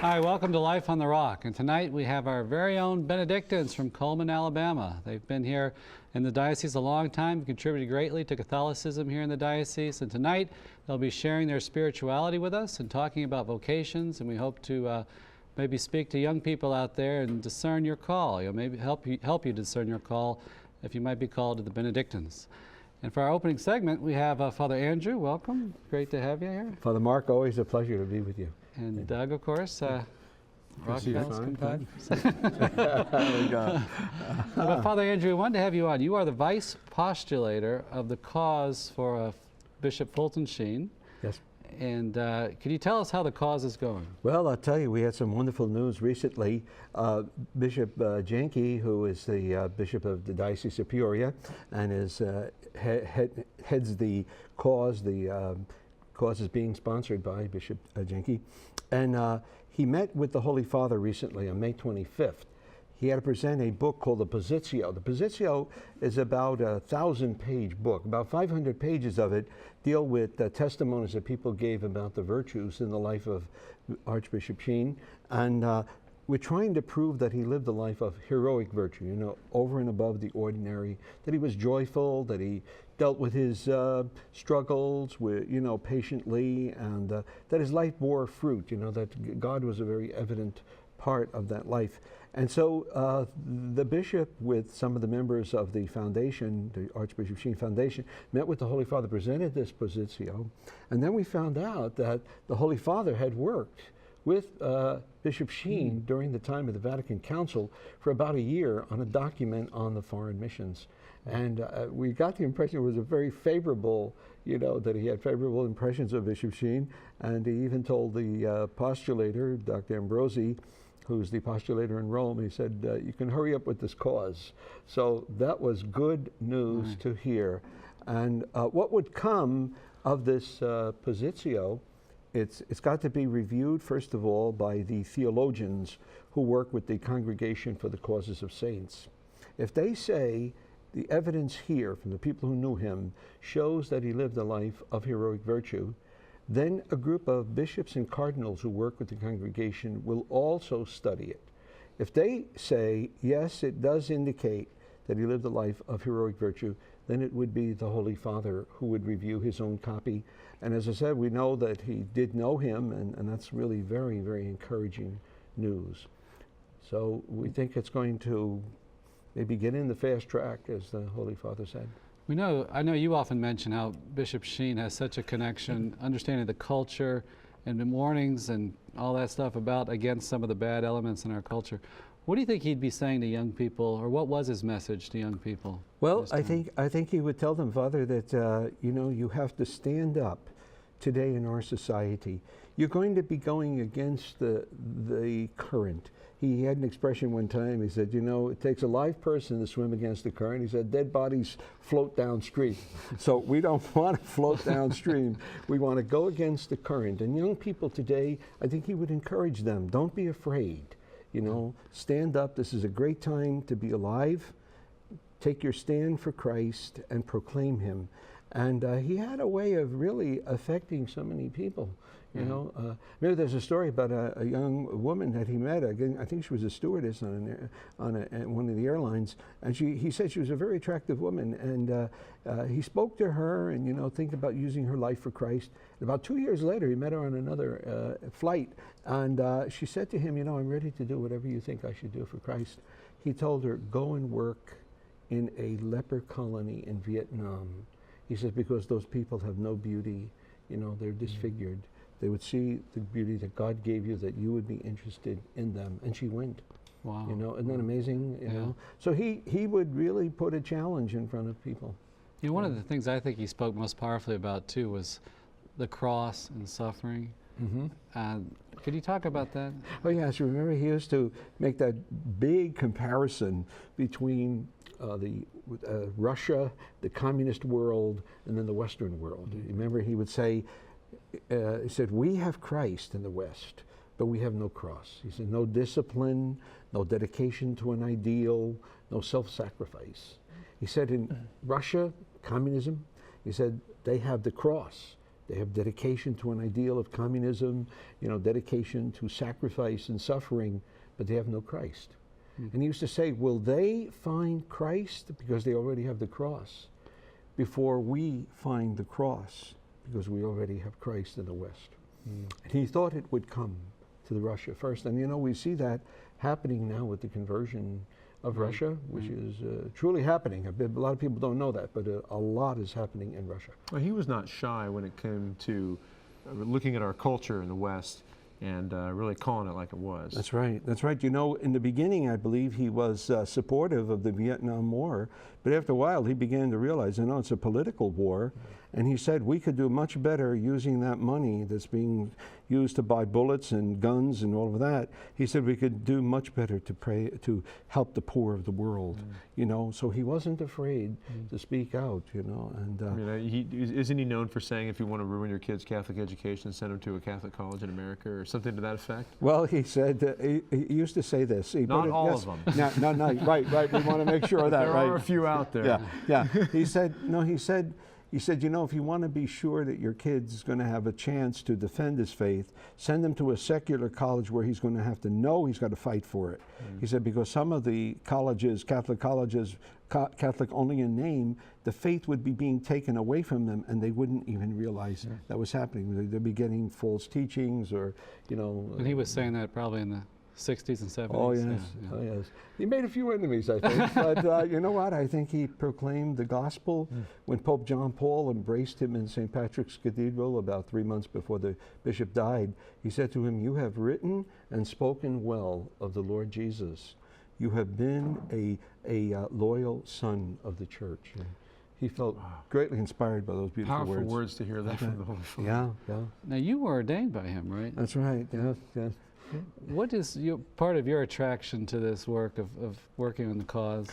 Hi, welcome to Life on the Rock. And tonight we have our very own Benedictines from Cullman, Alabama. They've been here in the diocese a long time, contributed greatly to Catholicism here in the diocese. And tonight they'll be sharing their spirituality with us and talking about vocations. And we hope to maybe speak to young people out there and discern your call. Maybe help you discern your call if you might be called to the Benedictines. And for our opening segment, we have Father Andrew. Welcome. Great to have you here. Father Mark, always a pleasure to be with you. And Doug, of course. Rock bells, compadre. But Father Andrew, we wanted to have you on. You are the vice postulator of the cause for Bishop Fulton Sheen. Yes. And can you tell us how the cause is going? Well, I'll tell you, we had some wonderful news recently. Bishop Janke, who is the Bishop of the Diocese of Peoria and is heads the cause. The cause is being sponsored by Bishop Janke. And he met with the Holy Father recently on May 25th. He had to present a book called the Positio. The Positio is about a 1,000-page book. About 500 pages of it deal with testimonies that people gave about the virtues in the life of Archbishop Sheen. And we're trying to prove that he lived a life of heroic virtue, you know, over and above the ordinary, that he was joyful, that he dealt with his struggles with, you know, patiently, and that his life bore fruit, you know, that God was a very evident part of that life. And so the bishop, with some of the members of the foundation, the Archbishop Sheen Foundation, met with the Holy Father, presented this Positio, and then we found out that the Holy Father had worked with Bishop Sheen during the time of the Vatican Council for about a year on a document on the foreign missions. And we got the impression it was a very favorable, you know, that he had favorable impressions of Bishop Sheen. And he even told the postulator, Dr. Ambrosi, who's the postulator in Rome, he said, you can hurry up with this cause. So that was good news to hear. And what would come of this Positio, it's got to be reviewed, first of all, by the theologians who work with the Congregation for the Causes of Saints. If they say the evidence here from the people who knew him shows that he lived a life of heroic virtue, then a group of bishops and cardinals who work with the congregation will also study it. If they say, yes, it does indicate that he lived a life of heroic virtue, then it would be the Holy Father who would review his own copy. And as I said, we know that he did know him, and that's really very, very encouraging news. So we think it's going to maybe get in the fast track, as the Holy Father said. I know you often mention how Bishop Sheen has such a connection, understanding the culture and the warnings and all that stuff against some of the bad elements in our culture. What do you think he'd be saying to young people, or what was his message to young people? Well, I think he would tell them, Father, that you know, you have to stand up today in our society. You're going to be going against the current. He had an expression one time, he said, you know, it takes a live person to swim against the current. He said, dead bodies float downstream. So we don't want to float downstream. We want to go against the current. And young people today, I think he would encourage them, don't be afraid. You know, stand up. This is a great time to be alive. Take your stand for Christ and proclaim him. And he had a way of really affecting so many people. You know, maybe there's a story about a young woman that he met. Again, I think she was a stewardess on one of the airlines, and he said she was a very attractive woman. And he spoke to her, and you know, think about using her life for Christ. And about 2 years later, he met her on another flight, and she said to him, you know, I'm ready to do whatever you think I should do for Christ. He told her, go and work in a leper colony in Vietnam. He says, because those people have no beauty, you know, they're disfigured. They would see the beauty that God gave you, that you would be interested in them. And she went. Wow. You know, isn't that amazing? You know? So he would really put a challenge in front of people. You know, one of the things I think he spoke most powerfully about, too, was the cross and suffering. Could you talk about that? Oh, yes. Remember, he used to make that big comparison between Russia, the communist world, and then the Western world. Remember, he would say, he said, we have Christ in the West, but we have no cross. He said, no discipline, no dedication to an ideal, no self-sacrifice. He said in Russia, communism, he said, they have the cross, They have dedication to an ideal of communism, dedication to sacrifice and suffering, but they have no Christ. And he used to say, will they find Christ because they already have the cross, before we find the cross because we already have Christ in the West? And he thought it would come to the Russia first. And we see that happening now with the conversion of Russia, which is truly happening. A lot of people don't know that, but a lot is happening in Russia. Well, he was not shy when it came to looking at our culture in the West and really calling it like it was. That's right. That's right. In the beginning, I believe he was supportive of the Vietnam War, but after a while, he began to realize, it's a political war, and he said we could do much better using that money that's being used to buy bullets and guns and all of that. He said we could do much better to help the poor of the world. So he wasn't afraid to speak out. And isn't he known for saying, if you want to ruin your kid's Catholic education, send them to a Catholic college in America, or something to that effect? Well, he said he used to say this. Not all of them. No, right. We want to make sure of that. There right. are a few out there. Yeah. He said, if you want to be sure that your kid's going to have a chance to defend his faith, send him to a secular college where he's going to have to know he's got to fight for it. He said, because some of the colleges, Catholic only in name, the faith would be being taken away from them, and they wouldn't even realize that was happening. They'd be getting false teachings, or And he was saying that probably in the 60s and 70s. Oh, yes. Yeah. Oh, yes. He made a few enemies, I think. But you know what? I think he proclaimed the gospel when Pope John Paul embraced him in St. Patrick's Cathedral about 3 months before the bishop died. He said to him, "You have written and spoken well of the Lord Jesus. You have been a loyal son of the church." And he felt greatly inspired by those beautiful Powerful words. words to hear that from the Holy Father. Yeah. Now, you were ordained by him, right? That's right. Yes. What is part of your attraction to this work of working on the cause?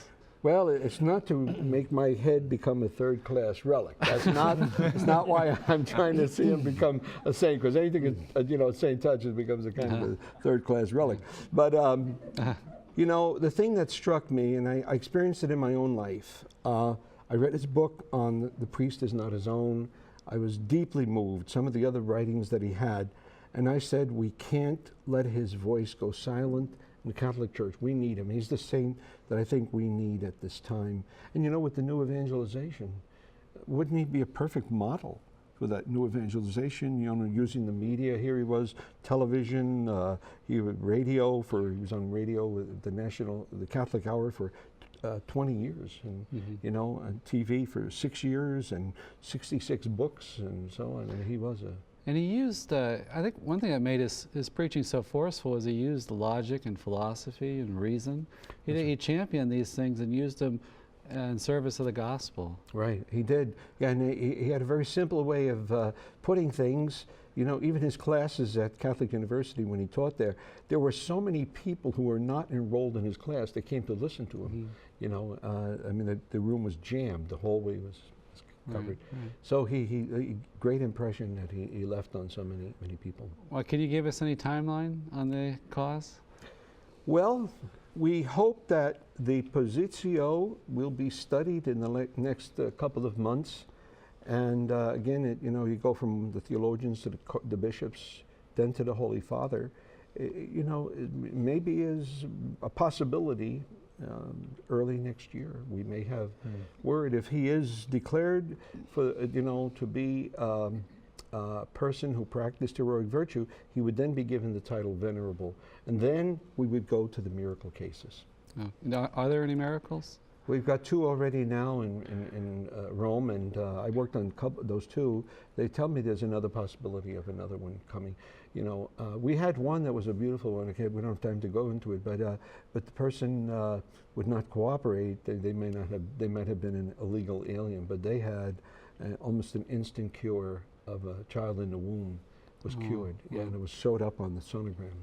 Well, it's not to make my head become a third-class relic. That's not. It's not why I'm trying to see him become a saint. Because anything a saint touches becomes a kind of a third-class relic. But the thing that struck me, and I experienced it in my own life. I read his book on the priest is not his own. I was deeply moved. Some of the other writings that he had. And I said, we can't let his voice go silent in the Catholic Church. We need him. He's the saint that I think we need at this time. And with the new evangelization, wouldn't he be a perfect model for that new evangelization? Using the media. Here he was, television, he was radio he was on radio with the Catholic Hour for 20 years, and and TV for 6 years, and 66 books, and so on. And he was a. And he used, I think one thing that made his preaching so forceful was he used logic and philosophy and reason. He championed these things and used them in service of the gospel. Right, he did. Yeah, and he had a very simple way of putting things. Even his classes at Catholic University, when he taught there were so many people who were not enrolled in his class that came to listen to him. The room was jammed. The hallway was covered. Right. So he great impression that he left on so many people. Well, can you give us any timeline on the cause? Well, we hope that the Positio will be studied in the next couple of months, and again, you go from the theologians to the bishops, then to the Holy Father. It maybe is a possibility. Early next year, we may have word if he is declared to be a person who practiced heroic virtue. He would then be given the title venerable, and then we would go to the miracle cases. Oh. Are there any miracles? We've got 2 already now in Rome, and I worked on those 2. They tell me there's another possibility of another one coming. We had one that was a beautiful one. Okay, we don't have time to go into it, but the person would not cooperate. They might have been an illegal alien, but they had almost an instant cure of a child in the womb was cured. Yeah, and it was showed up on the sonogram.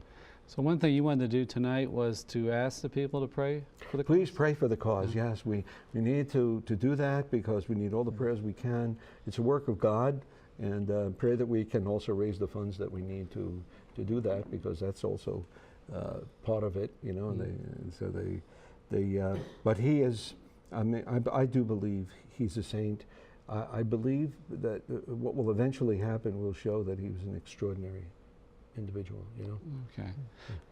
So one thing you wanted to do tonight was to ask the people to pray for the cause? Please pray for the cause, yes. We need to do that because we need all the prayers we can. It's a work of God, and pray that we can also raise the funds that we need to do that, because that's also part of it, But he is, I do believe he's a saint. I believe that what will eventually happen will show that he was an extraordinary individual, you know. Okay.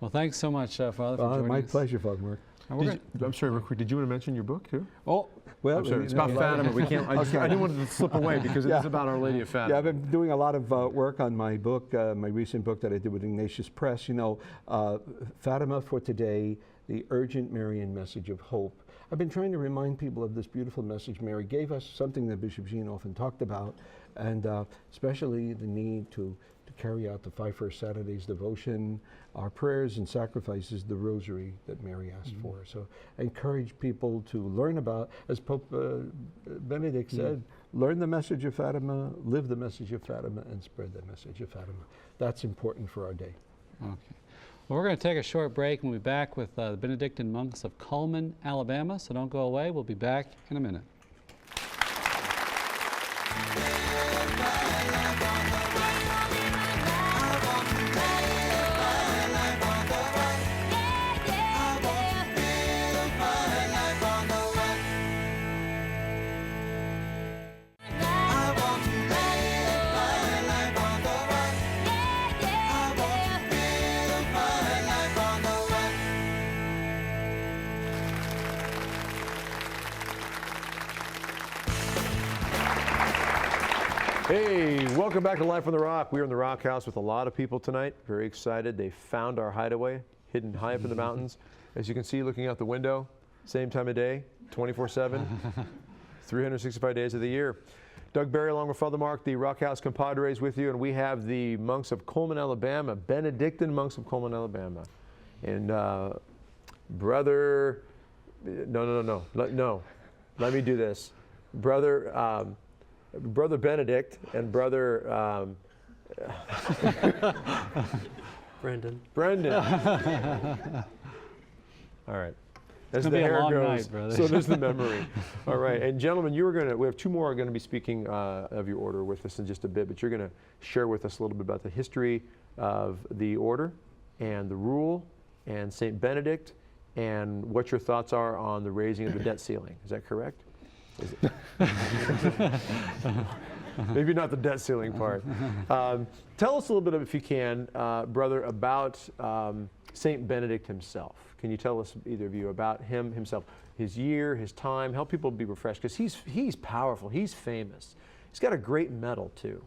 Well, thanks so much, Father, for joining my us. pleasure, Father Mark. I'm sorry, real quick, did you want to mention your book too? Oh, well, I'm sorry, it's about Fatima. We can't. I didn't want it to slip away because it is about Our Lady of Fatima. Yeah, I've been doing a lot of work on my book, my recent book that I did with Ignatius Press. You know, Fatima for Today: The Urgent Marian Message of Hope. I've been trying to remind people of this beautiful message Mary gave us, something that Bishop Sheen often talked about, and especially the need to carry out the 5 First Saturdays devotion, our prayers and sacrifices, the rosary that Mary asked for. So I encourage people to learn about, as Pope Benedict said, learn the message of Fatima, live the message of Fatima, and spread the message of Fatima. That's important for our day. Okay. Well, we're going to take a short break and we'll be back with the Benedictine monks of Cullman, Alabama. So don't go away. We'll be back in a minute. Hey, welcome back to Life on the Rock. We're in the Rock House with a lot of people tonight. Very excited. They found our hideaway, hidden high up in the mountains. As you can see, looking out the window, same time of day, 24/7, 365 days of the year. Doug Barry along with Father Mark, the Rock House compadres with you, and we have the monks of Cullman, Alabama, Benedictine monks of Cullman, Alabama. And brother, no, let me do this. Brother Benedict and Brother Brendan. All right. As the hair goes, so does the memory. All right, and gentlemen, we have 2 more going to be speaking of your order with us in just a bit, but you're going to share with us a little bit about the history of the order and the rule and St. Benedict and what your thoughts are on the raising of the debt ceiling. Is that correct? Is it? Maybe not the debt ceiling part. Tell us a little bit, if you can, brother, about St. Benedict himself. Can you tell us, either of you, about himself, his year, his time? Help people be refreshed, because he's powerful. He's famous. He's got a great medal too.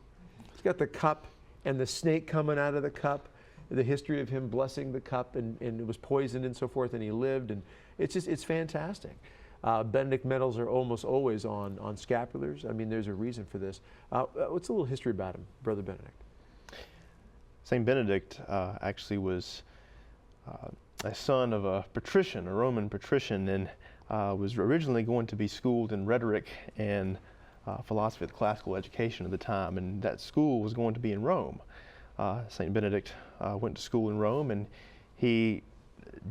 He's got the cup and the snake coming out of the cup. The history of him blessing the cup, and it was poisoned and so forth, and he lived, and it's fantastic. Benedict medals are almost always on scapulars. I mean, there's a reason for this. What's a little history about him, Brother Benedict? St. Benedict actually was a son of a patrician, a Roman patrician, and was originally going to be schooled in rhetoric and philosophy of classical education at the time, and that school was going to be in Rome. St. Benedict went to school in Rome, and he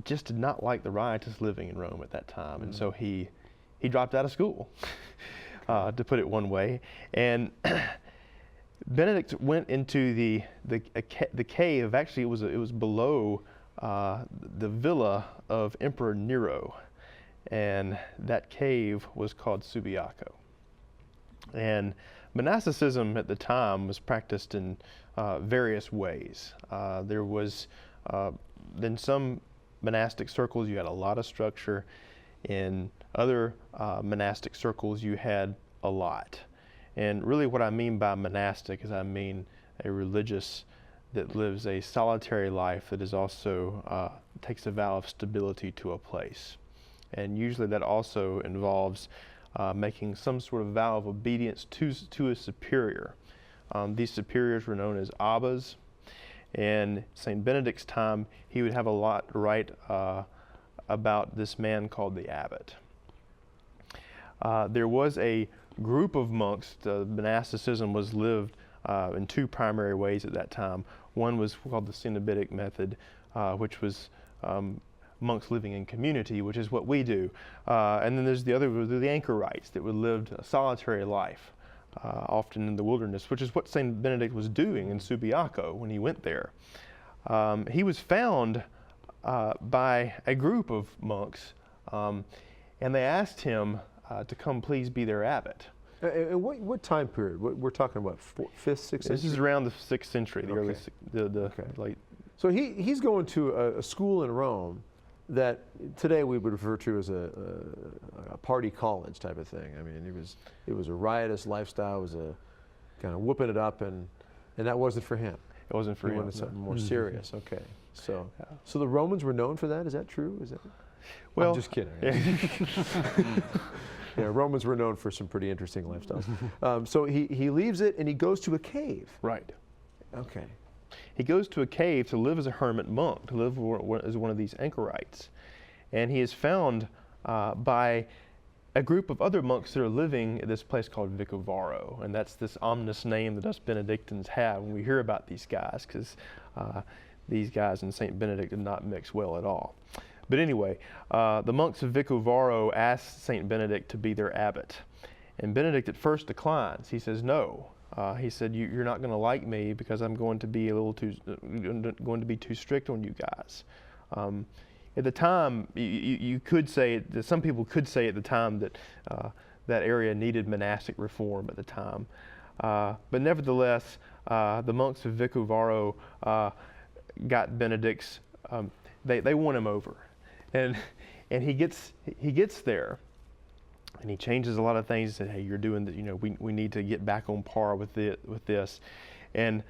just did not like the riotous living in Rome at that time, and so he dropped out of school, to put it one way. And Benedict went into the cave. Actually, it was below the villa of Emperor Nero, and that cave was called Subiaco. And monasticism at the time was practiced in various ways. There was in some monastic circles you had a lot of structure. In other monastic circles you had a lot. And really what I mean by monastic is I mean a religious that lives a solitary life that is also takes a vow of stability to a place. And usually that also involves making some sort of vow of obedience to a superior. These superiors were known as abbas. In St. Benedict's time, he would have a lot to write about this man called the abbot. There was a group of monks. The monasticism was lived in 2 primary ways at that time. One was called the Cenobitic method, which was monks living in community, which is what we do. And then there's the other, the anchorites that would live a solitary life, often in the wilderness, which is what St. Benedict was doing in Subiaco when he went there. He was found by a group of monks, and they asked him to come please be their abbot. And what time period? We're talking about 5th, 6th century? This is around the 6th century, the early, late. So he's going to a school in Rome that today we would refer to as a party college type of thing. I mean, it was a riotous lifestyle. It was a kind of whooping it up, and that wasn't for him. It wasn't for him. He wanted something more serious. Okay. So the Romans were known for that. Is that true? Is that? Well, I'm just kidding. Yeah, Romans were known for some pretty interesting lifestyles. So he leaves it and he goes to a cave. Right. Okay. He goes to a cave to live as a hermit monk, to live as one of these anchorites. And he is found by a group of other monks that are living at this place called Vicovaro. And that's this ominous name that us Benedictines have when we hear about these guys, because these guys and St. Benedict did not mix well at all. But anyway, the monks of Vicovaro asked St. Benedict to be their abbot. And Benedict at first declines. He says, no. He said, you're not going to like me because I'm going to be too strict on you guys. At the time, you could say, that some people could say at the time that that area needed monastic reform at the time. But nevertheless, the monks of Vicovaro got Benedict's, they won him over. And he gets there, and he changes a lot of things. He said, hey, you're doing that, we need to get back on par with this. And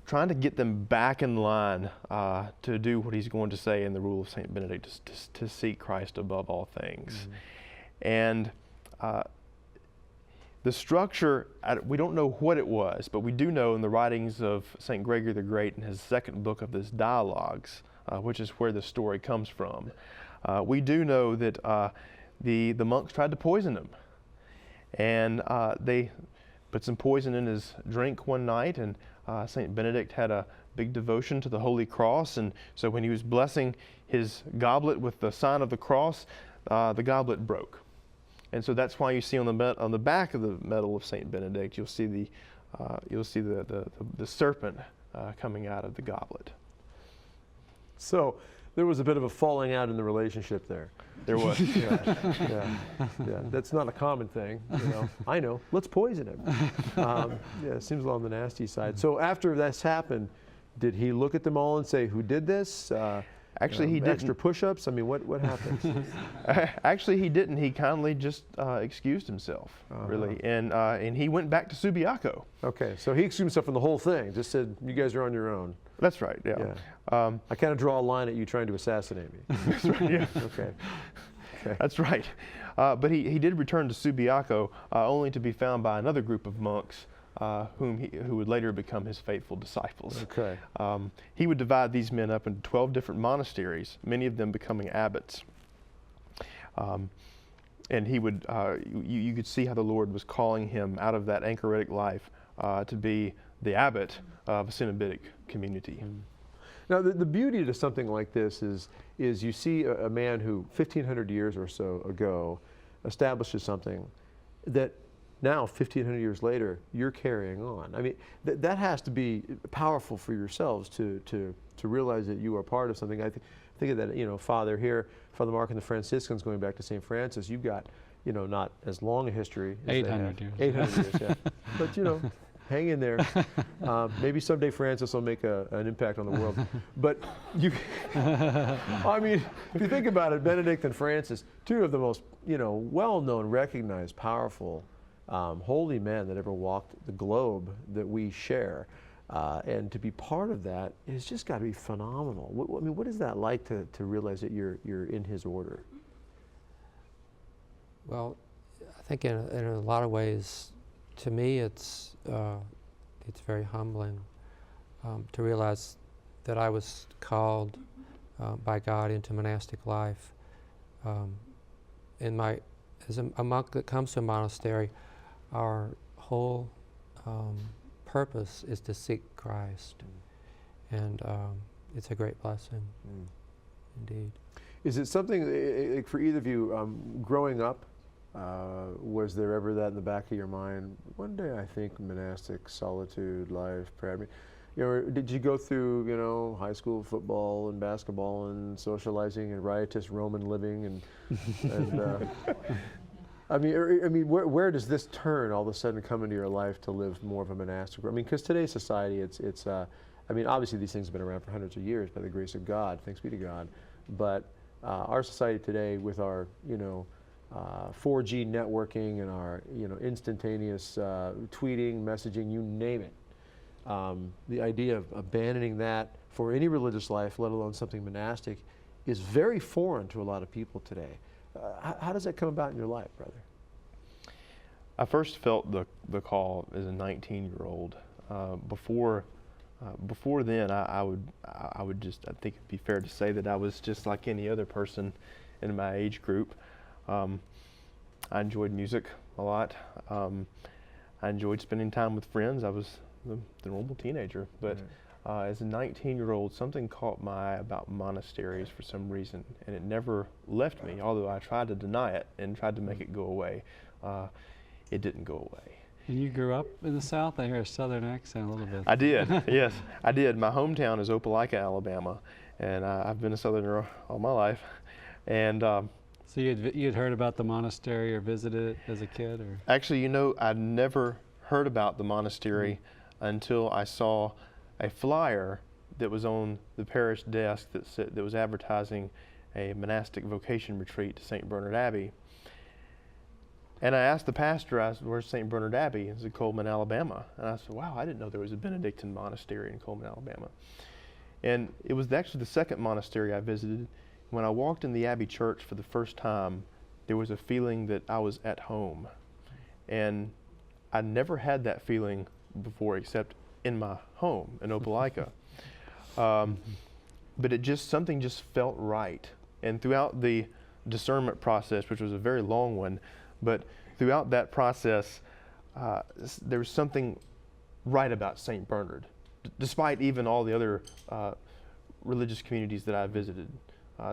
trying to get them back in line to do what he's going to say in the rule of St. Benedict, to seek Christ above all things. Mm-hmm. And the structure, we don't know what it was, but we do know in the writings of St. Gregory the Great in his second book of his Dialogues, which is where the story comes from, we do know that the monks tried to poison him. And they put some poison in his drink one night, and St. Benedict had a big devotion to the Holy Cross, and so when he was blessing his goblet with the sign of the cross, the goblet broke. And so that's why you see on the back of the medal of St. Benedict, you'll see the serpent coming out of the goblet. So there was a bit of a falling out in the relationship there. There was. Yeah. That's not a common thing. I know. Let's poison him. It seems along the nasty side. So after this happened, did he look at them all and say, "Who did this?" Actually, he didn't. Extra push-ups. I mean, what happened? Actually, he didn't. He kindly just excused himself, really, and he went back to Subiaco. Okay, so he excused himself from the whole thing. Just said, "You guys are on your own." That's right. Yeah. I kind of draw a line at you trying to assassinate me. That's right. Yeah. Okay. That's right. But he did return to Subiaco, only to be found by another group of monks who would later become his faithful disciples. Okay. He would divide these men up into 12 different monasteries, many of them becoming abbots. And he would, you could see how the Lord was calling him out of that anchoritic life to be the abbot of a Cenobitic community. Now, the beauty to something like this is you see a man who 1,500 years or so ago establishes something that now, 1,500 years later, you're carrying on. I mean, that has to be powerful for yourselves to realize that you are part of something. I think of that, Father here, Father Mark and the Franciscans going back to St. Francis, you've got, not as long a history as 800 years. 800 years, yeah. But, hang in there. Maybe someday Francis will make an impact on the world. But I mean, if you think about it, Benedict and Francis, two of the most, well-known, recognized, powerful, holy men that ever walked the globe that we share. And to be part of that has just got to be phenomenal. What is that like to realize that you're in his order? Well, I think in a lot of ways, to me, it's very humbling to realize that I was called by God into monastic life. As a monk that comes to a monastery, our whole purpose is to seek Christ, and it's a great blessing, indeed. Is it something for either of you growing up? Was there ever that in the back of your mind? One day I think monastic solitude life, prayer. I mean, did you go through, high school football and basketball and socializing and riotous Roman living and I mean, where does this turn all of a sudden come into your life to live more of a monastic? I mean, because today's society, I mean, obviously these things have been around for hundreds of years by the grace of God, thanks be to God. But our society today, with our 4G networking and our instantaneous tweeting, messaging, you name it, the idea of abandoning that for any religious life, let alone something monastic, is very foreign to a lot of people today. How does that come about in your life, brother? I first felt the call as a 19-year-old. Before then, I think it'd be fair to say that I was just like any other person in my age group. I enjoyed music a lot. I enjoyed spending time with friends. I was the normal teenager, but as a 19-year-old, something caught my eye about monasteries for some reason, and it never left me, although I tried to deny it and tried to make it go away. It didn't go away. And you grew up in the South? I hear a Southern accent a little bit. I did, yes, I did. My hometown is Opelika, Alabama, and I've been a Southerner all my life. And so you'd heard about the monastery or visited it as a kid? Or? Actually, I'd never heard about the monastery until I saw a flyer that was on the parish desk that was advertising a monastic vocation retreat to St. Bernard Abbey. And I asked the pastor, where's St. Bernard Abbey? He said, Cullman, Alabama. And I said, wow, I didn't know there was a Benedictine monastery in Cullman, Alabama. And it was actually the second monastery I visited. When I walked in the Abbey church for the first time, there was a feeling that I was at home. And I never had that feeling before except in my home in Opelika. But something just felt right. And throughout the discernment process, which was a very long one, but throughout that process, there was something right about St. Bernard, despite even all the other religious communities that I visited.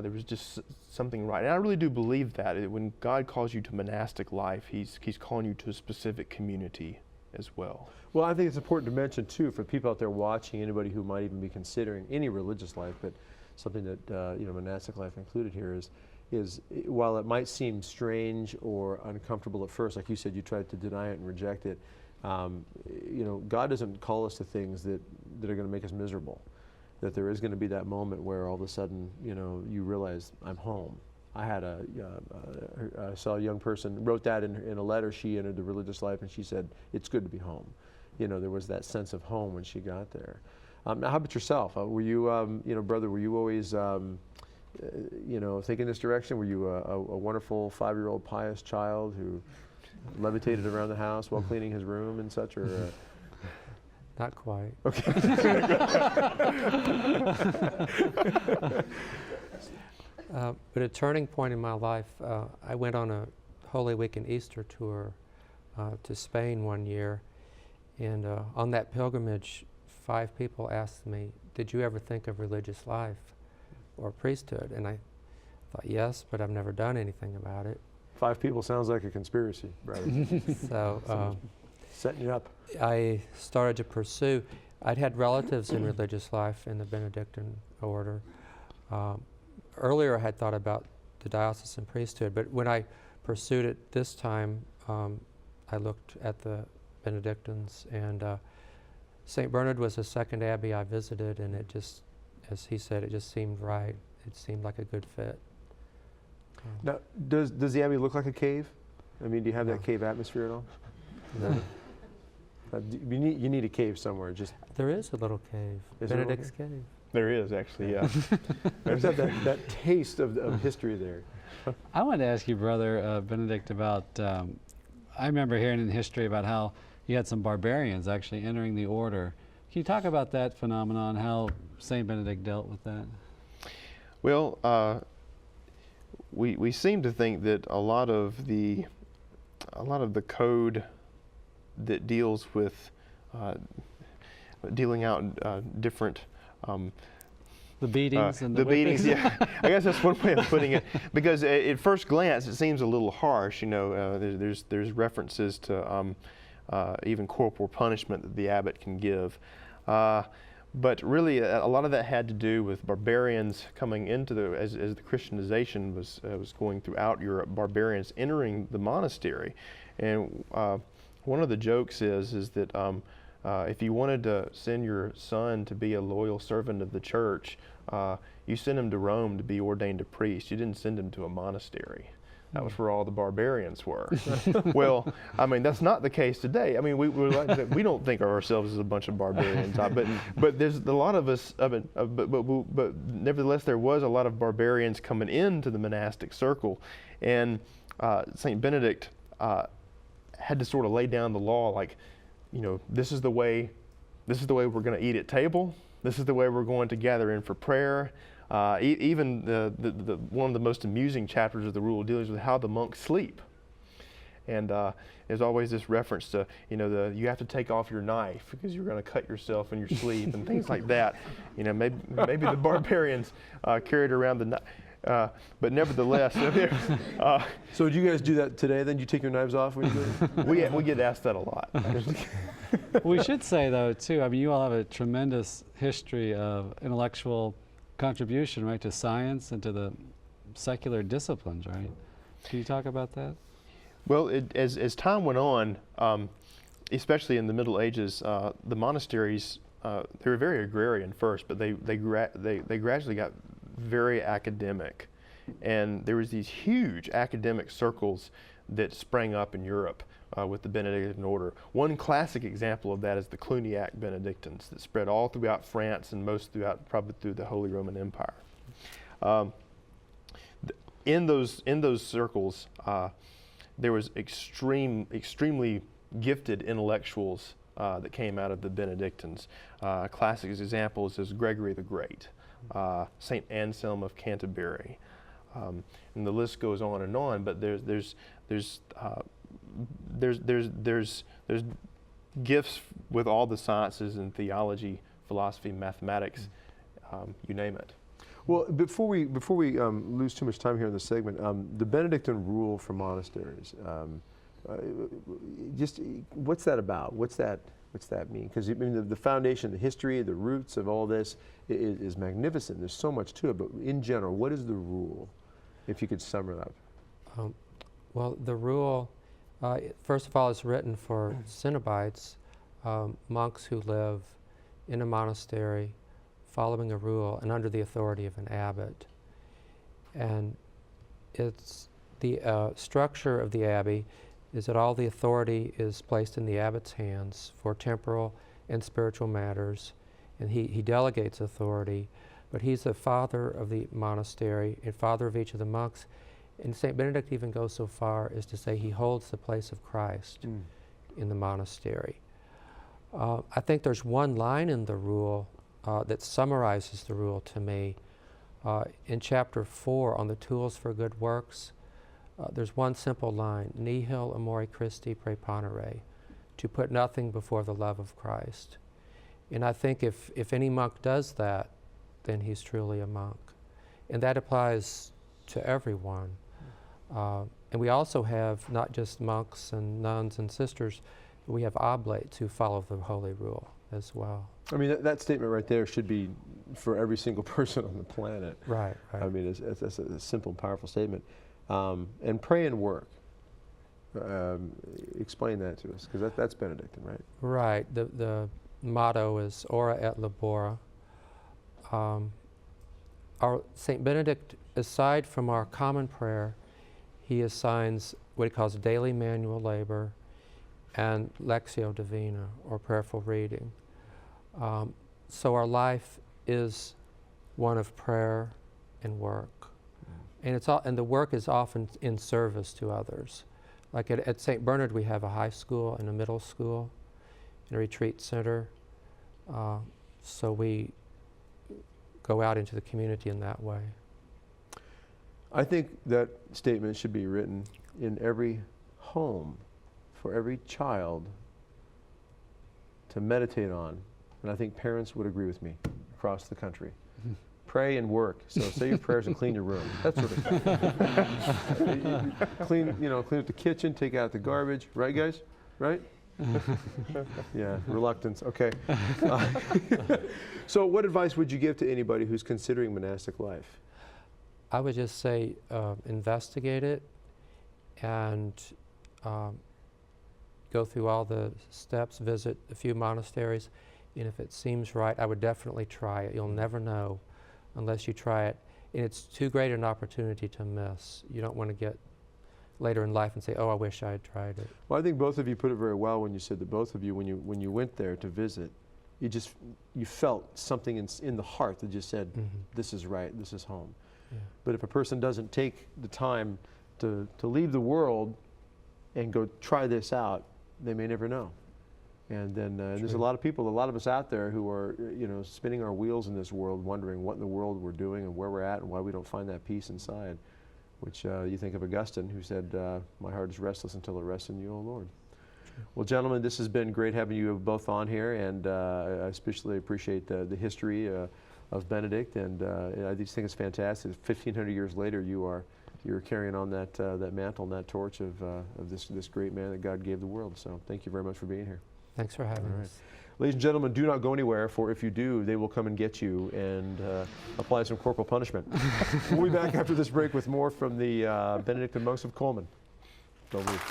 There was just something right. And I really do believe that when God calls you to monastic life, He's calling you to a specific community as well. Well, I think it's important to mention too, for people out there watching, anybody who might even be considering any religious life, but something that monastic life included here is while it might seem strange or uncomfortable at first, like you said, you tried to deny it and reject it. God doesn't call us to things that are going to make us miserable. That there is going to be that moment where all of a sudden, you realize I'm home. I saw a young person wrote that in a letter. She entered the religious life, and she said, "It's good to be home." There was that sense of home when she got there. Now, how about yourself? Were you, brother? Were you always, thinking this direction? Were you a wonderful 5-year-old pious child who levitated around the house while cleaning his room and such, or? Not quite. Okay. But a turning point in my life, I went on a Holy Week and Easter tour to Spain one year, and on that pilgrimage, 5 people asked me, "Did you ever think of religious life or priesthood?" And I thought, yes, but I've never done anything about it. 5 people sounds like a conspiracy, brother. So setting you up. I started to pursue. I'd had relatives in religious life in the Benedictine order. Earlier I had thought about the diocesan priesthood, but when I pursued it this time, I looked at the Benedictines, and St. Bernard was the second abbey I visited, and it just, as he said, it just seemed right. It seemed like a good fit. Now, does the abbey look like a cave? I mean, do you have that cave atmosphere at all? No. You need a cave somewhere. There is a little cave, Benedict's cave. There is actually, yeah. There's that taste of history there. I wanted to ask you, Brother Benedict, about, I remember hearing in history about how you had some barbarians actually entering the order. Can you talk about that phenomenon, how St. Benedict dealt with that? Well, we seem to think that a lot of the code that deals with dealing out different the beatings and the beatings. Yeah, I guess that's one way of putting it. Because at first glance, it seems a little harsh. There's references to even corporal punishment that the abbot can give. But really, a lot of that had to do with barbarians coming into as the Christianization was going throughout Europe, barbarians entering the monastery. And one of the jokes is that if you wanted to send your son to be a loyal servant of the church, you sent him to Rome to be ordained a priest. You didn't send him to a monastery. That was where all the barbarians were. Well, I mean, that's not the case today. I mean, we don't think of ourselves as a bunch of barbarians, but there's a lot of us. But nevertheless, there was a lot of barbarians coming into the monastic circle, and Saint Benedict had to sort of lay down the law, like, you know, this is the way we're going to eat at table. This is the way we're going to gather in for prayer. Even the one of the most amusing chapters of the rule deals with how the monks sleep. And there's always this reference to, you know, you have to take off your knife because you're going to cut yourself in your sleep and things like that. You know, maybe the barbarians carried around the knife. But nevertheless, so do you guys do that today? Then you take your knives off when you do it? we get asked that a lot. We should say though too, I mean, you all have a tremendous history of intellectual contribution, right, to science and to the secular disciplines, right? Can you talk about that? Well, as time went on, especially in the Middle Ages, the monasteries they were very agrarian first, but they gradually got very academic, and there was these huge academic circles that sprang up in Europe with the Benedictine order. One classic example of that is the Cluniac Benedictines that spread all throughout France and probably through the Holy Roman Empire. In those circles, there was extremely gifted intellectuals that came out of the Benedictines. Classic examples is Gregory the Great, Saint Anselm of Canterbury, and the list goes on and on. But there's gifts with all the sciences and theology, philosophy, mathematics, you name it. Well, before we lose too much time here in this segment, the Benedictine rule for monasteries. Just what's that about? What's that mean? Because I mean, the foundation, the history, the roots of all this is magnificent. There's so much to it. But in general, what is the rule? If you could sum it up. Well, the rule, first of all, is written for Cenobites, monks who live in a monastery, following a rule and under the authority of an abbot. And it's the structure of the abbey is that all the authority is placed in the abbot's hands for temporal and spiritual matters, and he delegates authority, but he's the father of the monastery and father of each of the monks. And St. Benedict even goes so far as to say he holds the place of Christ in the monastery. I think there's one line in the rule that summarizes the rule to me. In chapter 4 on the tools for good works, there's one simple line, nihil amore Christi preponere, to put nothing before the love of Christ. And I think if any monk does that, then he's truly a monk. And that applies to everyone. And we also have not just monks and nuns and sisters, but we have oblates who follow the holy rule as well. I mean, that statement right there should be for every single person on the planet. Right. I mean, it's a simple, powerful statement. And pray and work. Explain that to us, because that's Benedictine, right? Right. The motto is ora et labora. Our St. Benedict, aside from our common prayer, he assigns what he calls daily manual labor and lectio divina, or prayerful reading. So our life is one of prayer and work. And the work is often in service to others. Like at St. Bernard, we have a high school and a middle school and a retreat center. So we go out into the community in that way. I think that statement should be written in every home for every child to meditate on. And I think parents would agree with me across the country. Pray and work. So say your prayers and clean your room. That sort of thing. clean up the kitchen, take out the garbage. Right, guys? Right? Yeah, reluctance. Okay. So what advice would you give to anybody who's considering monastic life? I would just say investigate it and go through all the steps, visit a few monasteries, and if it seems right, I would definitely try it. You'll never know unless you try it, and it's too great an opportunity to miss. You don't want to get later in life and say, oh, I wish I had tried it. Well, I think both of you put it very well when you said that both of you, when you went there to visit, you felt something in the heart that just said, this is right, this is home. Yeah. But if a person doesn't take the time to leave the world and go try this out, they may never know. And then there's a lot of people, a lot of us out there who are, spinning our wheels in this world, wondering what in the world we're doing and where we're at and why we don't find that peace inside. Which you think of Augustine, who said, my heart is restless until it rests in you, O Lord. True. Well, gentlemen, this has been great having you both on here, and I especially appreciate the history of Benedict, and I just think it's fantastic. 1,500 years later, you're carrying on that mantle and that torch of this great man that God gave the world. So thank you very much for being here. Thanks for having us. Ladies and gentlemen, do not go anywhere, for if you do, they will come and get you and apply some corporal punishment. We'll be back after this break with more from the Benedictine monks of Cullman. Don't leave.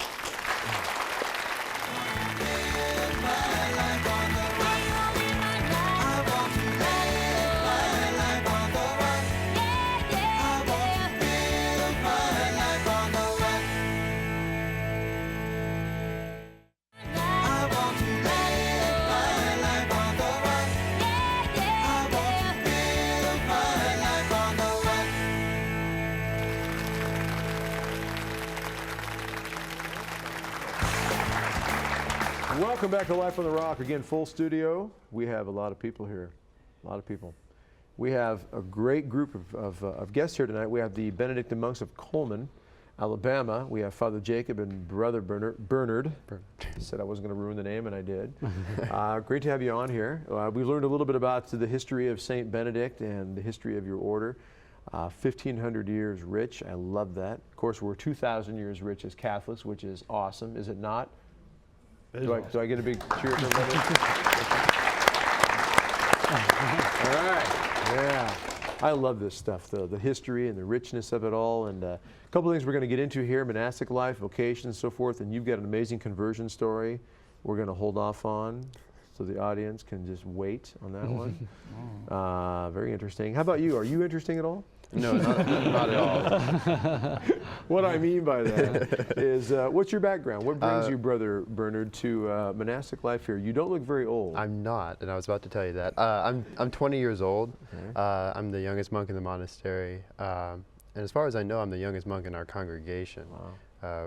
Welcome back to Life on the Rock. Again, full studio. We have a lot of people here. A lot of people. We have a great group of guests here tonight. We have the Benedictine monks of Cullman, Alabama. We have Father Jacob and Brother Bernard. I said I wasn't going to ruin the name, and I did. Great to have you on here. We learned a little bit about the history of St. Benedict and the history of your order. 1,500 years rich. I love that. Of course, we're 2,000 years rich as Catholics, which is awesome, is it not? Do I get a big cheer from everybody? All right. Yeah. I love this stuff, though, the history and the richness of it all. And a couple of things we're going to get into here, monastic life, vocation, and so forth. And you've got an amazing conversion story we're going to hold off on so the audience can just wait on that one. Very interesting. How about you? Are you interesting at all? No, not at all. What I mean by that is, what's your background? What brings you, Brother Bernard, to monastic life here? You don't look very old. I'm not, and I was about to tell you that. I'm 20 years old. Okay. I'm the youngest monk in the monastery, and as far as I know, I'm the youngest monk in our congregation. Wow.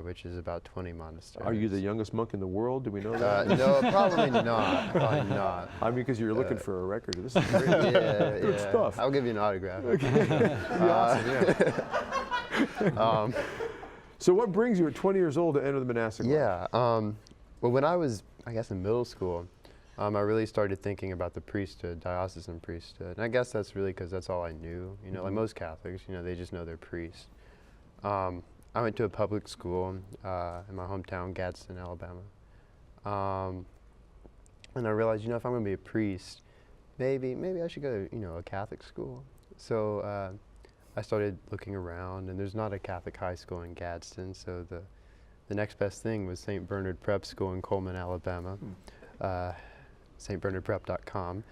Which is about 20 monasteries. Are you the youngest monk in the world? Do we know that? No, probably not. Probably not. I mean, because you're looking for a record. This is great. Good stuff. I'll give you an autograph. Okay. Awesome, yeah. So what brings you at 20 years old to enter the monastic life? Yeah. Well, when I was, I guess, in middle school, I really started thinking about the priesthood, diocesan priesthood. And I guess that's really because that's all I knew. You know, like most Catholics, they just know their priest. I went to a public school in my hometown, Gadsden, Alabama. And I realized, if I'm going to be a priest, maybe I should go to, a Catholic school. So I started looking around, and there's not a Catholic high school in Gadsden, so the next best thing was St. Bernard Prep School in Cullman, Alabama. stbernardprep.com.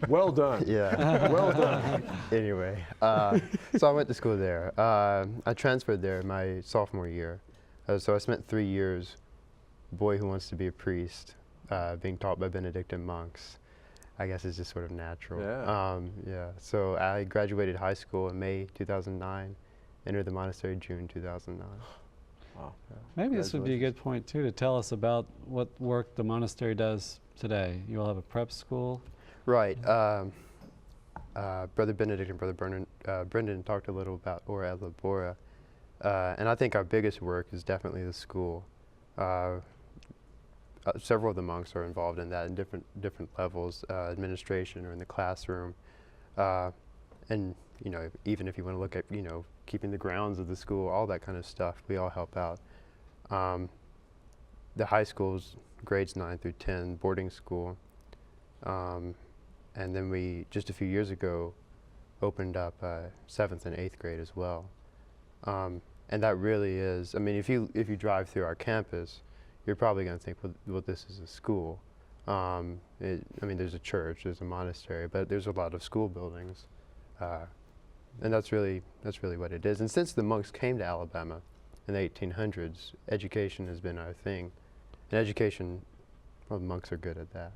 Well done. Yeah. Well done. Anyway, so I went to school there. I transferred there my sophomore year. So I spent 3 years, boy who wants to be a priest, being taught by Benedictine monks. I guess it's just sort of natural. Yeah. So I graduated high school in May 2009, entered the monastery June 2009. Wow. Maybe this would be a good point, too, to tell us about what work the monastery does today. You all have a prep school. Right. Brother Benedict and Brother Brendan talked a little about Ora et Labora. And I think our biggest work is definitely the school. Several of the monks are involved in that in different levels, administration or in the classroom. And, even if you want to look at, keeping the grounds of the school, all that kind of stuff, we all help out. The high school's grades 9 through 10, boarding school. And then we, just a few years ago, opened up 7th and 8th grade as well. And that really is, I mean, if you drive through our campus, you're probably going to think, well, this is a school. I mean, there's a church, there's a monastery, but there's a lot of school buildings. And that's really what it is. And since the monks came to Alabama in the 1800s, education has been our thing. And education, well, the monks are good at that.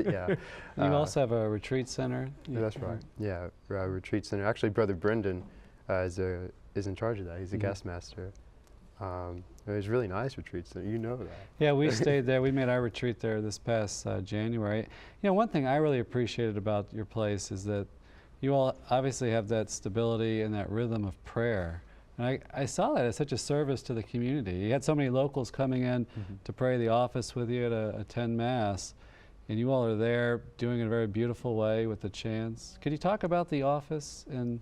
Yeah. You also have a retreat center. That's right. Yeah, a retreat center. Actually, Brother Brendan is in charge of that. He's a guest master. It was a really nice retreat center. You know that. Yeah, we stayed there. We made our retreat there this past January. You know, one thing I really appreciated about your place is that you all obviously have that stability and that rhythm of prayer. And I saw that as such a service to the community. You had so many locals coming in to pray the office with you to attend Mass, and you all are there doing it in a very beautiful way with the chants. Could you talk about the office? And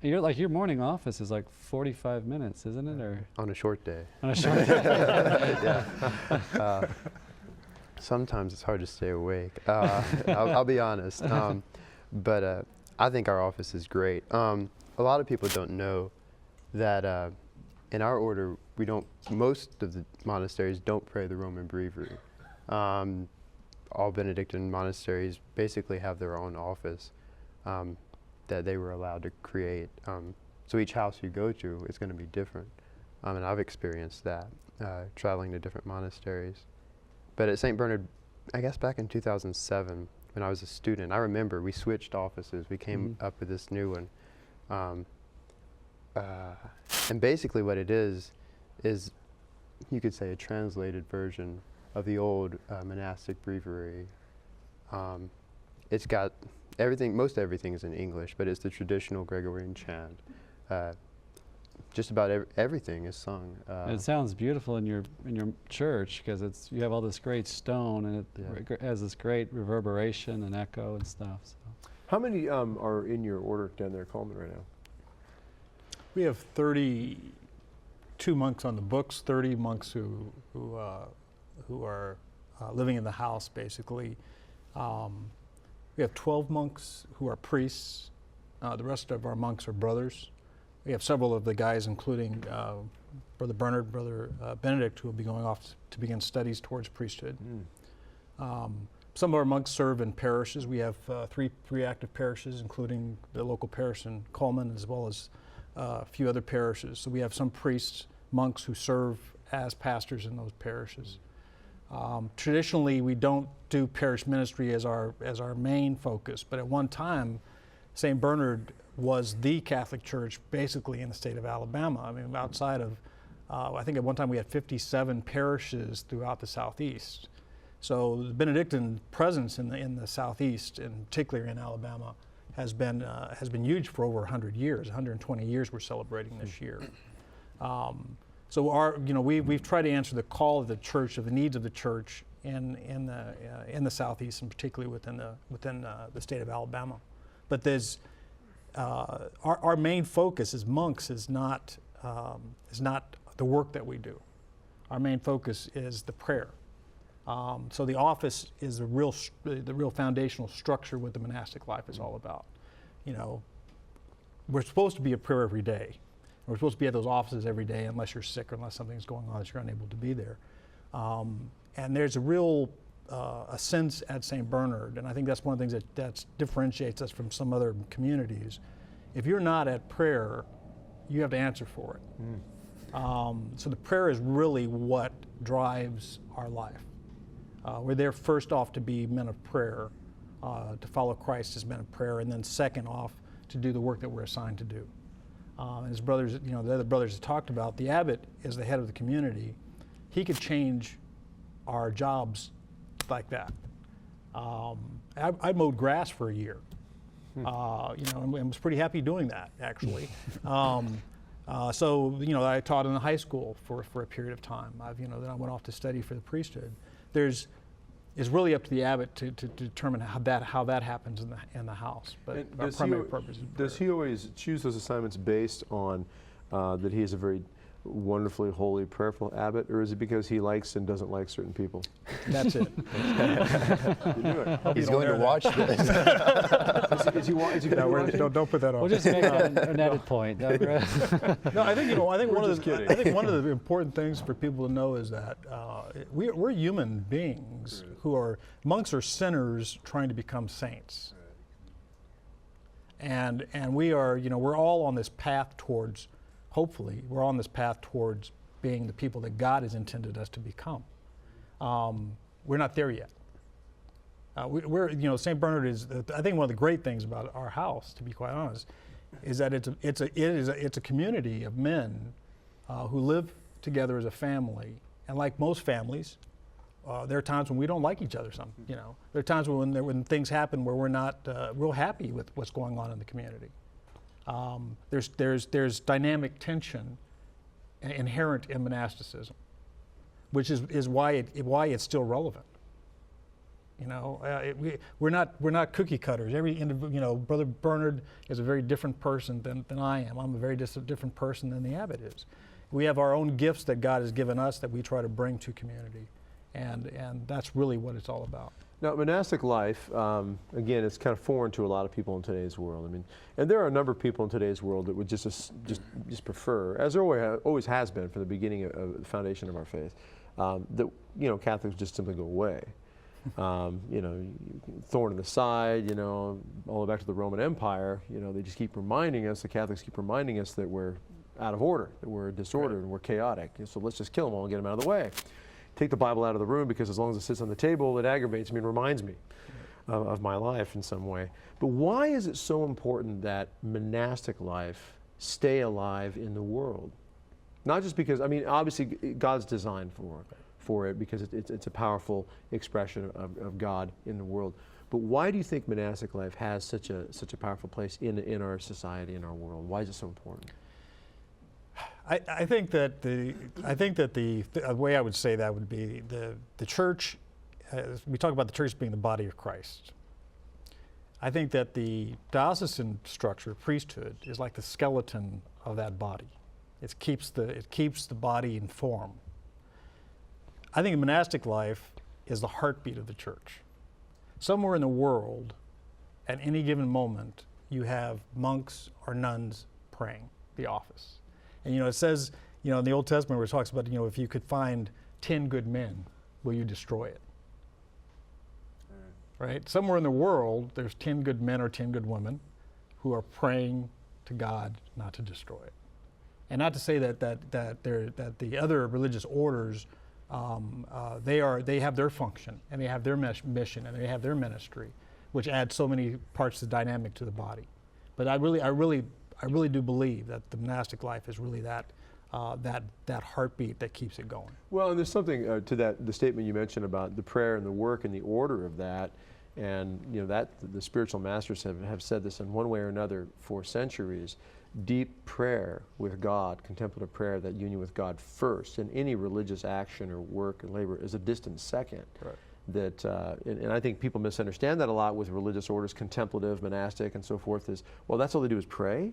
your morning office is like 45 minutes, isn't it? Or on a short day. On a short day. Yeah. Sometimes it's hard to stay awake. I'll be honest. But I think our office is great. A lot of people don't know that in our order, most of the monasteries don't pray the Roman Breviary. All Benedictine monasteries basically have their own office that they were allowed to create. So each house you go to is going to be different. And I've experienced that, traveling to different monasteries. But at St. Bernard, I guess back in 2007, when I was a student, I remember we switched offices. We came up with this new one. And basically what it is you could say a translated version of the old monastic breviary. It's got everything, most everything is in English, but it's the traditional Gregorian chant. Just about everything is sung. It sounds beautiful in your church because you have all this great stone and it has this great reverberation and echo and stuff. So. How many are in your order down there at Cullman right now? We have 32 monks on the books, 30 monks who are living in the house, basically. We have 12 monks who are priests. The rest of our monks are brothers. We have several of the guys, including Brother Bernard, Brother Benedict, who will be going off to begin studies towards priesthood. Some of our monks serve in parishes. We have three active parishes, including the local parish in Cullman, as well as a few other parishes. So we have some priests, monks who serve as pastors in those parishes. Traditionally, we don't do parish ministry as our main focus, but at one time, St. Bernard was the Catholic church basically in the state of Alabama. I mean, outside of, I think at one time we had 57 parishes throughout the Southeast. So the Benedictine presence in the Southeast, and particularly in Alabama, has been huge for over 100 years. 120 years we're celebrating this year. So we've tried to answer the call of the church, of the needs of the church in the Southeast, and particularly within the state of Alabama. But there's our main focus as monks is not the work that we do. Our main focus is the prayer. So the office is the real foundational structure what the monastic life is all about. You know, we're supposed to be at prayer every day. We're supposed to be at those offices every day, unless you're sick or unless something's going on that you're unable to be there. And there's a real a sense at St. Bernard, and I think that's one of the things that differentiates us from some other communities. If you're not at prayer, you have to answer for it. So the prayer is really what drives our life. We're there first off to be men of prayer, to follow Christ as men of prayer, and then second off to do the work that we're assigned to do. As brothers, the other brothers have talked about, the abbot is the head of the community. He could change our jobs like that. I mowed grass for a year, and was pretty happy doing that, actually. So I taught in the high school for a period of time. Then I went off to study for the priesthood. It's really up to the abbot to determine how that happens in the house. But our primary purpose is prayer. Does he always choose those assignments based on that he has a very wonderfully holy, prayerful abbot, or is it because he likes and doesn't like certain people? That's it. He's going to watch this. Is he watching? Don't put that on. We'll just make that an edit point. No, I think one just of the, kidding. I think one of the important things for people to know is that we're human beings who are monks are sinners trying to become saints, and we are we're all on this path towards. Hopefully, we're on this path towards being the people that God has intended us to become. We're not there yet. St. Bernard is. I think one of the great things about our house, to be quite honest, is that it's a community of men who live together as a family. And like most families, there are times when we don't like each other. There are times when things happen where we're not real happy with what's going on in the community. There's dynamic tension inherent in monasticism, which is why it's still relevant. We're not cookie cutters. Brother Bernard is a very different person than I am. I'm a very different person than the abbot is. We have our own gifts that God has given us that we try to bring to community, and that's really what it's all about. Now, monastic life, again, it's kind of foreign to a lot of people in today's world. I mean, and there are a number of people in today's world that would just prefer, as there always has been from the beginning of the foundation of our faith, that Catholics just simply go away. Thorn in the side, all the way back to the Roman Empire. They just keep reminding us, the Catholics keep reminding us that we're out of order, that we're disordered, and we're chaotic. So let's just kill them all and get them out of the way. Take the Bible out of the room, because as long as it sits on the table, it aggravates me and reminds me of my life in some way. But why is it so important that monastic life stay alive in the world? Not just because, obviously God's designed for it because it's a powerful expression of God in the world. But why do you think monastic life has such a powerful place in our society, in our world? Why is it so important? I think that the way I would say that would be the church. We talk about the church being the body of Christ. I think that the diocesan structure, priesthood, is like the skeleton of that body. It keeps the body in form. I think monastic life is the heartbeat of the church. Somewhere in the world, at any given moment, you have monks or nuns praying the office. And it says, in the Old Testament where it talks about, if you could find 10 good men, will you destroy it? Right? Somewhere in the world, there's 10 good men or 10 good women who are praying to God not to destroy it. And not to say that the other religious orders, they have their function and they have their mission and they have their ministry, which adds so many parts of the dynamic to the body. But I really do believe that the monastic life is really that heartbeat that keeps it going. Well, and there's something to the statement you mentioned about the prayer and the work and the order of that, and that the spiritual masters have said this in one way or another for centuries. Deep prayer with God, contemplative prayer, that union with God first, and any religious action or work and labor is a distant second. Right. That, and I think people misunderstand that a lot with religious orders, contemplative, monastic, and so forth, is, well, that's all they do is pray?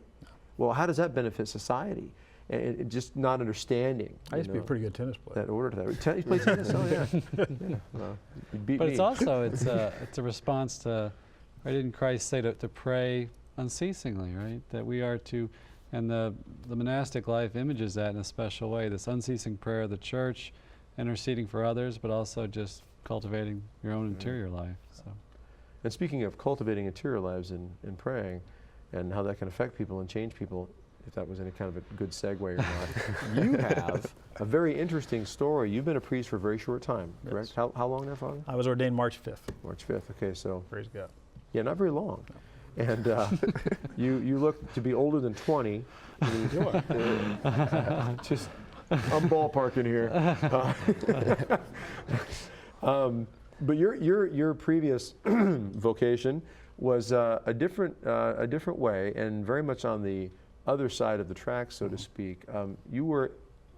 Well, how does that benefit society? And just not understanding. I used to be a pretty good tennis player. That order to that. You play tennis? Oh, yeah. Well, you beat but me. It's also, it's a response to, right, didn't Christ say to pray unceasingly, right? That we are to, and the monastic life images that in a special way, this unceasing prayer of the church, interceding for others, but also just cultivating your own interior life. So. And speaking of cultivating interior lives and praying, and how that can affect people and change people, if that was any kind of a good segue or not, you have a very interesting story. You've been a priest for a very short time, correct? Yes. How long now, Father? I was ordained March 5th. March 5th, okay, so. Praise God. Yeah, not very long. No. And you look to be older than 20. Just, I'm ballparking here. But your previous vocation was a different way, and very much on the other side of the track, so to speak. You were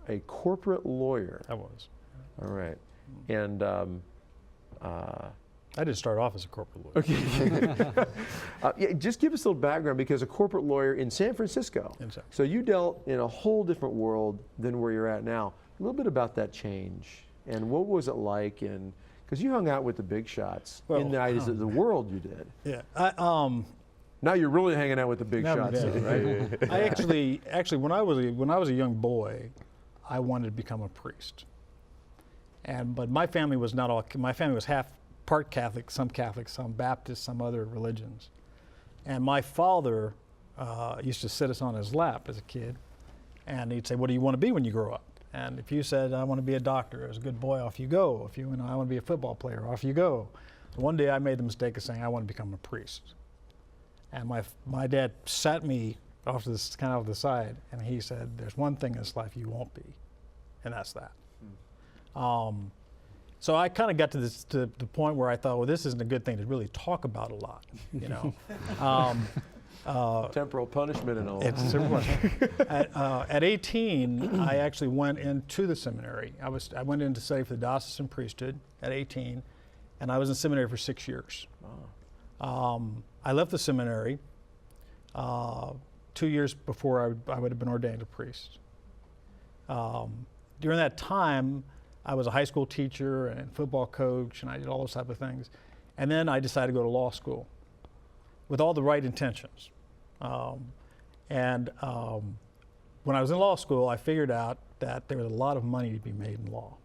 a corporate lawyer. I was. All right, and I did start off as a corporate lawyer. Okay. Yeah, just give us a little background, because a corporate lawyer in San Francisco. So you dealt in a whole different world than where you're at now. A little bit about that change, and what was it like? And because you hung out with the big shots in the eyes of the world, you did. Yeah. Now you're really hanging out with the big shots, right? I actually, when I was a young boy, I wanted to become a priest. But my family was not all. My family was part Catholic, some Baptist, some other religions. And my father used to sit us on his lap as a kid, and he'd say, "What do you want to be when you grow up?" And if you said, "I want to be a doctor," as a good boy, off you go. If you, "I want to be a football player," off you go. So one day I made the mistake of saying, "I want to become a priest." And my dad sat me off to this kind of the side, and he said, "There's one thing in this life you won't be, and that's that." So I kind of got to the point where I thought, well, this isn't a good thing to really talk about a lot, you know. Temporal punishment and all. It's at 18, I actually went into the seminary. I went in to study for the diocesan priesthood at 18, and I was in seminary for 6 years. Wow. I left the seminary 2 years before I would have been ordained a priest. During that time, I was a high school teacher and football coach, and I did all those type of things. And then I decided to go to law school with all the right intentions. When I was in law school, I figured out that there was a lot of money to be made in law.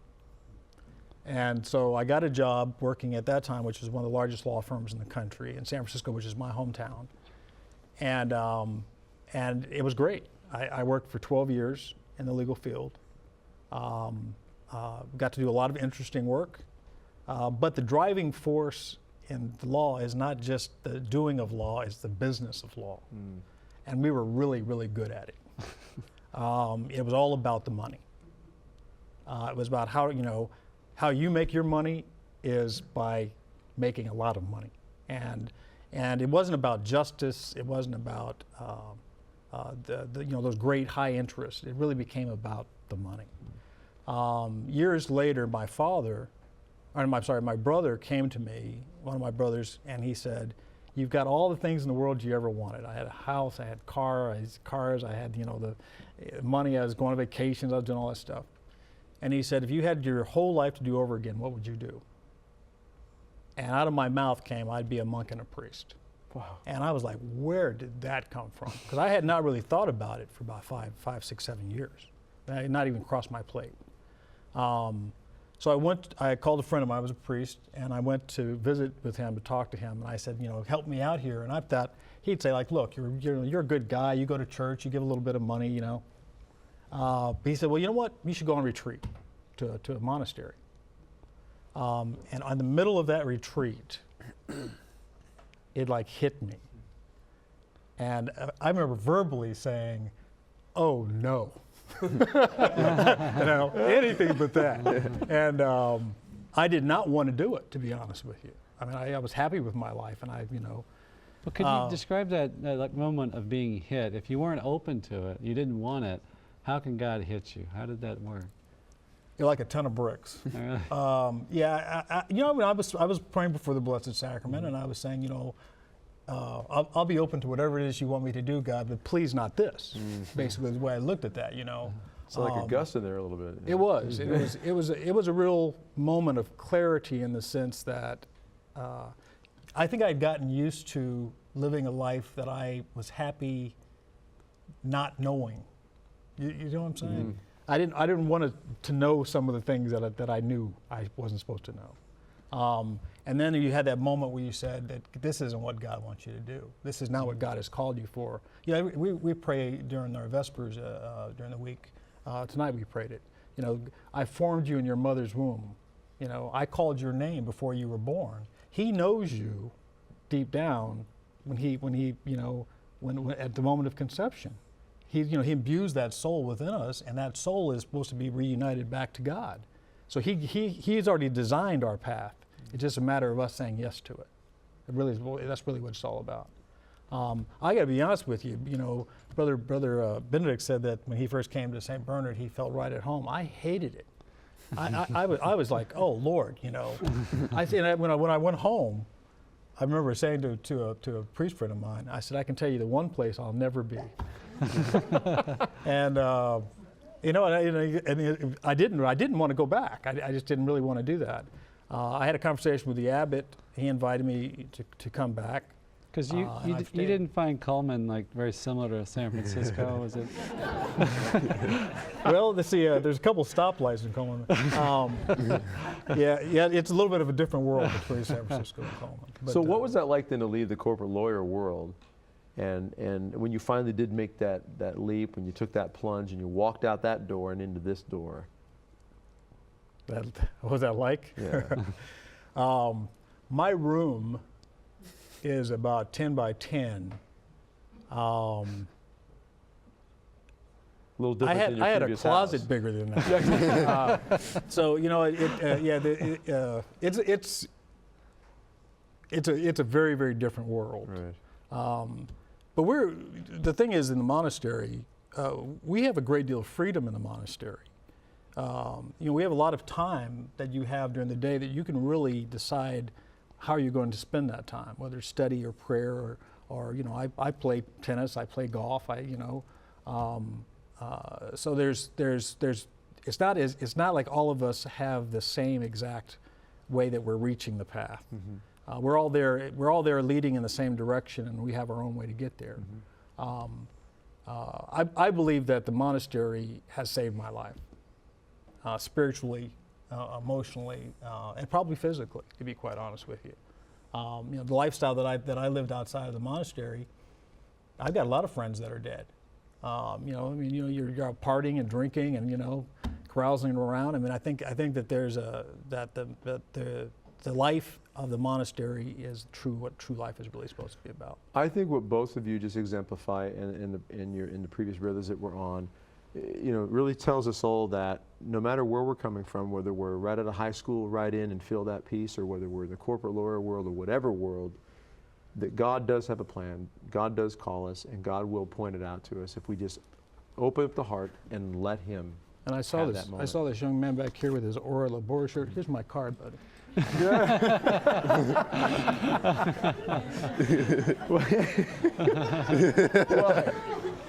And so I got a job working at that time, which was one of the largest law firms in the country, in San Francisco, which is my hometown. And it was great. I worked for 12 years in the legal field. Got to do a lot of interesting work, but the driving force in the law is not just the doing of law, it's the business of law. And we were really, really good at it. It was all about the money. It was about how you make your money is by making a lot of money. And it wasn't about justice, it wasn't about those great high interests. It really became about the money. Years later, my brother came to me, one of my brothers, and he said, "You've got all the things in the world you ever wanted. I had a house, I had cars, I had the money, I was going on vacations, I was doing all that stuff." And he said, "If you had your whole life to do over again, what would you do?" And out of my mouth came, "I'd be a monk and a priest." Wow. And I was like, where did that come from? Because I had not really thought about it for about 5, 6, 7 years. That had not even crossed my plate. So I called a friend of mine, I was a priest, and I went to visit with him to talk to him. And I said, help me out here. And I thought he'd say, like, look, you're a good guy. You go to church, you give a little bit of money, But he said, well, you know what? You should go on retreat to a monastery. And in the middle of that retreat, it like hit me. And I remember verbally saying, "Oh no." Anything but that. And I did not want to do it, to be honest with you. I mean, I was happy with my life, and Well, could you describe that moment of being hit? If you weren't open to it, you didn't want it, how can God hit you? How did that work? You're like a ton of bricks. Really? I was praying before the Blessed Sacrament, and I was saying, I'll be open to whatever it is you want me to do, God, but please not this. Basically, the way I looked at that, So like a gust in there a little bit. It was. It was a real moment of clarity in the sense that I think I'd gotten used to living a life that I was happy not knowing. You know what I'm saying? Mm-hmm. I didn't want to know some of the things that I knew I wasn't supposed to know. And then you had that moment where you said that this isn't what God wants you to do. This is not what God has called you for. We pray during our Vespers during the week. Tonight we prayed it. I formed you in your mother's womb. I called your name before you were born. He knows you deep down when at the moment of conception. He imbues that soul within us, and that soul is supposed to be reunited back to God. So he's already designed our path. It's just a matter of us saying yes to it. That's really what it's all about. I got to be honest with you. Brother Benedict said that when he first came to St. Bernard, he felt right at home. I hated it. I was like, oh Lord, you know. When I went home, I remember saying to a priest friend of mine, I said, I can tell you the one place I'll never be. And you know, I didn't want to go back. I just didn't really want to do that. I had a conversation with the abbot. He invited me to come back. Because you didn't find Cullman like very similar to San Francisco, was it? Well, let's see. There's a couple stoplights in Cullman. Yeah, it's a little bit of a different world between San Francisco and Cullman. But, so what was that like then to leave the corporate lawyer world, and when you finally did make that leap, when you took that plunge and you walked out that door and into this door? What was that like? Yeah. My room is about 10 by 10. A little different than your I had a previous closet house. bigger than that. So you know, it's a very, very different world. Right. But the thing is, in the monastery, we have a great deal of freedom in the monastery. You know, we have a lot of time that you have during the day that you can really decide how you're going to spend that time, whether it's study or prayer or you know, I play tennis, I play golf, so it's not like all of us have the same exact way that we're reaching the path. Mm-hmm. We're all there leading in the same direction, and we have our own way to get there. Mm-hmm. I believe that the monastery has saved my life, spiritually, emotionally, and probably physically, to be quite honest with you. You know, the lifestyle that I lived outside of the monastery, I've got a lot of friends that are dead. You know, I mean, you know, you're out partying and drinking and, you know, carousing around. I mean, I think that there's the life of the monastery is what true life is really supposed to be about. I think what both of you just exemplify in the previous brothers that were on, you know, really tells us all that no matter where we're coming from, whether we're right out of high school, right in and feel that peace, or whether we're in the corporate lawyer world or whatever world, that God does have a plan, God does call us, and God will point it out to us if we just open up the heart and let Him. And I saw this young man back here with his Aura Labora shirt. Here's my card, buddy. Well,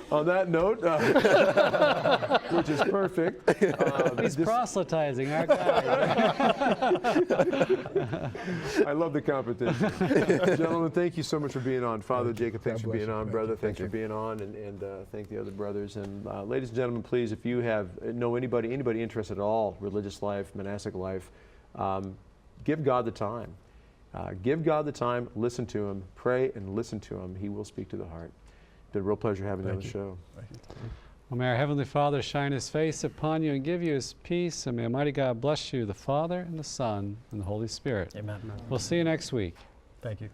on that note, which is perfect. He's proselytizing our guy. I love the competition. Gentlemen, thank you so much for being on. Father Jacob, thanks for being on. Brother, thanks for being on. And thank the other brothers. And ladies and gentlemen, please, if you know anybody interested at all, religious life, monastic life, give God the time. Give God the time, listen to Him, pray and listen to Him. He will speak to the heart. It's been a real pleasure having you on the show. Well, may our Heavenly Father shine His face upon you and give you His peace, and may Almighty God bless you, the Father and the Son and the Holy Spirit. Amen. We'll see you next week. Thank you.